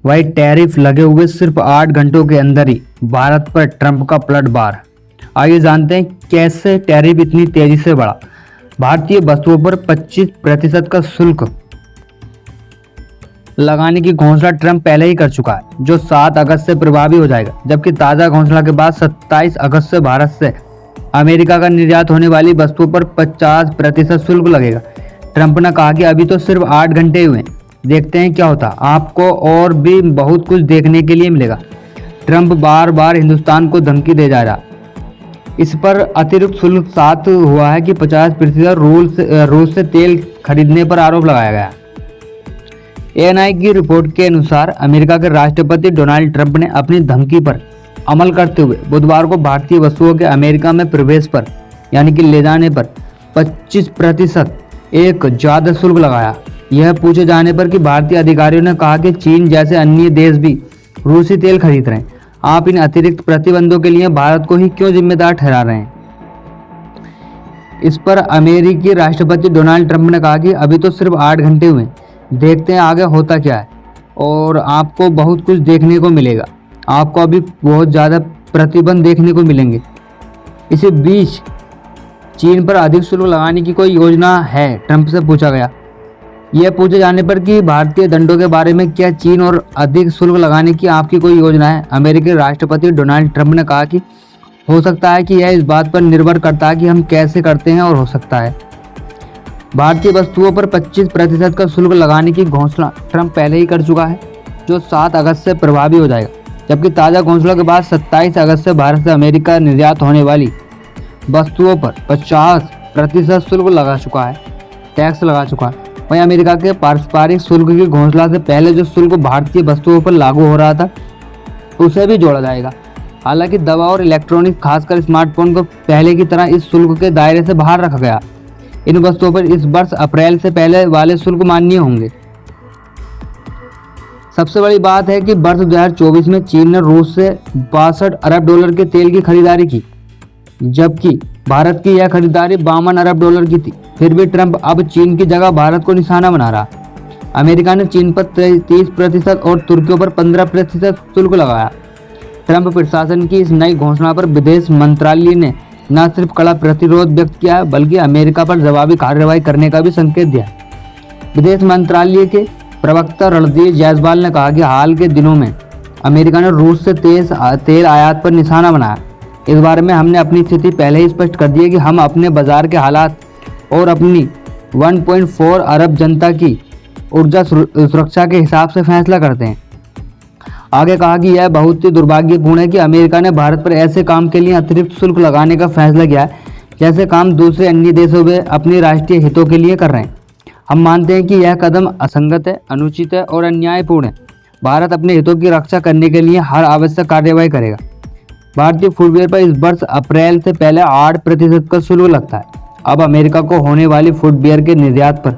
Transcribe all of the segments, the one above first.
वही टैरिफ लगे हुए सिर्फ 8 घंटों के अंदर ही भारत पर ट्रंप का पलटवार। आइए जानते हैं कैसे टैरिफ इतनी तेजी से बढ़ा। भारतीय वस्तुओं पर 25% का शुल्क लगाने की घोषणा ट्रंप पहले ही कर चुका है, जो 7 अगस्त से प्रभावी हो जाएगा। जबकि ताज़ा घोषणा के बाद 27 अगस्त से भारत से अमेरिका का निर्यात होने वाली वस्तुओं पर 50% शुल्क लगेगा। ट्रंप ने कहा कि अभी तो सिर्फ 8 घंटे हुए, देखते हैं क्या होता। आपको और भी बहुत कुछ देखने के लिए मिलेगा। ट्रंप बार बार हिंदुस्तान को धमकी दे जा रहा। इस पर अतिरिक्त शुल्क साथ हुआ है कि 50% रूस से तेल खरीदने पर आरोप लगाया गया। एएनआई की रिपोर्ट के अनुसार अमेरिका के राष्ट्रपति डोनाल्ड ट्रंप ने अपनी धमकी पर अमल करते हुए बुधवार को भारतीय वस्तुओं के अमेरिका में प्रवेश पर यानी कि ले जाने पर 25% एक ज्यादा शुल्क लगाया। यह पूछे जाने पर कि भारतीय अधिकारियों ने कहा कि चीन जैसे अन्य देश भी रूसी तेल खरीद रहे हैं, आप इन अतिरिक्त प्रतिबंधों के लिए भारत को ही क्यों जिम्मेदार ठहरा रहे हैं। इस पर अमेरिकी राष्ट्रपति डोनाल्ड ट्रंप ने कहा कि अभी तो सिर्फ 8 घंटे हुए, देखते हैं आगे होता क्या है और आपको बहुत कुछ देखने को मिलेगा। आपको अभी बहुत ज़्यादा प्रतिबंध देखने को मिलेंगे। इसी बीच चीन पर अधिक शुल्क लगाने की कोई योजना है, ट्रंप से पूछा गया। यह पूछे जाने पर कि भारतीय दंडों के बारे में क्या चीन और अधिक शुल्क लगाने की आपकी कोई योजना है, अमेरिकी राष्ट्रपति डोनाल्ड ट्रंप ने कहा कि हो सकता है कि यह इस बात पर निर्भर करता है कि हम कैसे करते हैं और हो सकता है। भारतीय वस्तुओं पर 25% का शुल्क लगाने की घोषणा ट्रंप पहले ही कर चुका है, जो 7 अगस्त से प्रभावी हो जाएगा। जबकि ताज़ा घोषणा के बाद 27 अगस्त से भारत से अमेरिका निर्यात होने वाली वस्तुओं पर 50% शुल्क लगा चुका है, टैक्स लगा चुका है। वहीं अमेरिका के पारस्परिक शुल्क की घोषणा से पहले जो शुल्क भारतीय वस्तुओं पर लागू हो रहा था, उसे भी जोड़ा जाएगा। हालांकि दवा और इलेक्ट्रॉनिक, खासकर स्मार्टफोन को पहले की तरह इस शुल्क के दायरे से बाहर रखा गया। इन वस्तुओं पर इस वर्ष अप्रैल से पहले वाले शुल्क मान्य होंगे। सबसे बड़ी बात है कि वर्ष 2024 में चीन ने रूस से 62 अरब डॉलर के तेल की खरीदारी की, जबकि भारत की यह खरीदारी 52 अरब डॉलर की थी। फिर भी ट्रंप अब चीन की जगह भारत को निशाना बना रहा। अमेरिका ने चीन पर 30% और तुर्की पर 15% शुल्क लगाया। ट्रंप प्रशासन की इस नई घोषणा पर विदेश मंत्रालय ने न सिर्फ कड़ा प्रतिरोध व्यक्त किया है, बल्कि अमेरिका पर जवाबी कार्रवाई करने का भी संकेत दिया। विदेश मंत्रालय के प्रवक्ता रणधीर जायसवाल ने कहा कि हाल के दिनों में अमेरिका ने रूस से तेल आयात पर निशाना बनाया। इस बारे में हमने अपनी स्थिति पहले ही स्पष्ट कर दी है कि हम अपने बाजार के हालात और अपनी 1.4 अरब जनता की ऊर्जा सुरक्षा के हिसाब से फैसला करते हैं। आगे कहा कि यह बहुत ही दुर्भाग्यपूर्ण है कि अमेरिका ने भारत पर ऐसे काम के लिए अतिरिक्त शुल्क लगाने का फैसला किया है, जैसे काम दूसरे अन्य देशों में अपने राष्ट्रीय हितों के लिए कर रहे हैं। हम मानते हैं कि यह कदम असंगत है, अनुचित है और अन्यायपूर्ण है। भारत अपने हितों की रक्षा करने के लिए हर आवश्यक कार्रवाई करेगा। भारतीय फुटवेयर पर इस वर्ष अप्रैल से पहले 8% का शुल्क लगता है। अब अमेरिका को होने वाली फुटवेयर के निर्यात पर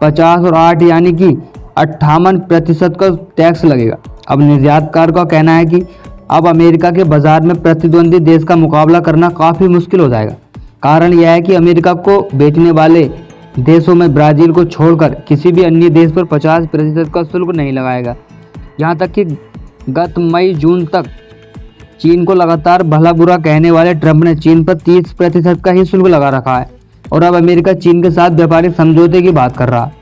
50 और 8 यानी कि 58% का टैक्स लगेगा। अब निर्यातकार का कहना है कि अब अमेरिका के बाजार में प्रतिद्वंदी देश का मुकाबला करना काफ़ी मुश्किल हो जाएगा। कारण यह है कि अमेरिका को बेचने वाले देशों में ब्राज़ील को छोड़कर किसी भी अन्य देश पर 50% का शुल्क नहीं लगाएगा। यहाँ तक कि गत मई-जून तक चीन को लगातार भला बुरा कहने वाले ट्रंप ने चीन पर 30% का ही शुल्क लगा रखा है और अब अमेरिका चीन के साथ व्यापारिक समझौते की बात कर रहा है।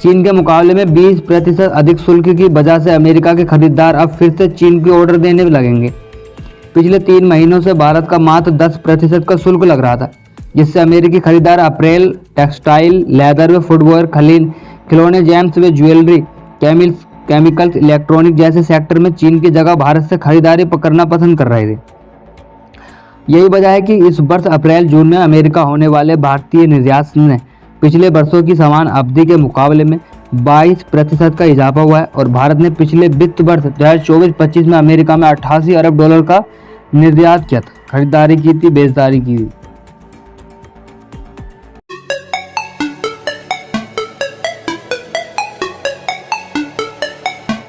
चीन के मुकाबले में 20% अधिक शुल्क की वजह से अमेरिका के खरीदार अब फिर से चीन की ऑर्डर देने लगेंगे। पिछले 3 महीनों से भारत का मात्र 10% का शुल्क लग रहा था, जिससे अमेरिकी खरीदार अप्रैल टेक्सटाइल, लेदर व फुटवेयर, खिलौने, जेम्स व ज्वेलरी, केमिकल्स, इलेक्ट्रॉनिक जैसे सेक्टर में चीन की जगह भारत से खरीदारी करना पसंद कर रहे थे। यही वजह है कि इस वर्ष अप्रैल-जून में अमेरिका होने वाले भारतीय निर्यात में पिछले वर्षों की समान अवधि के मुकाबले में 22% का इजाफा हुआ है और भारत ने पिछले वित्त वर्ष 2024-25 में अमेरिका में 88 अरब डॉलर का निर्यात किया था, खरीदारी की थी, बेचदारी की थी।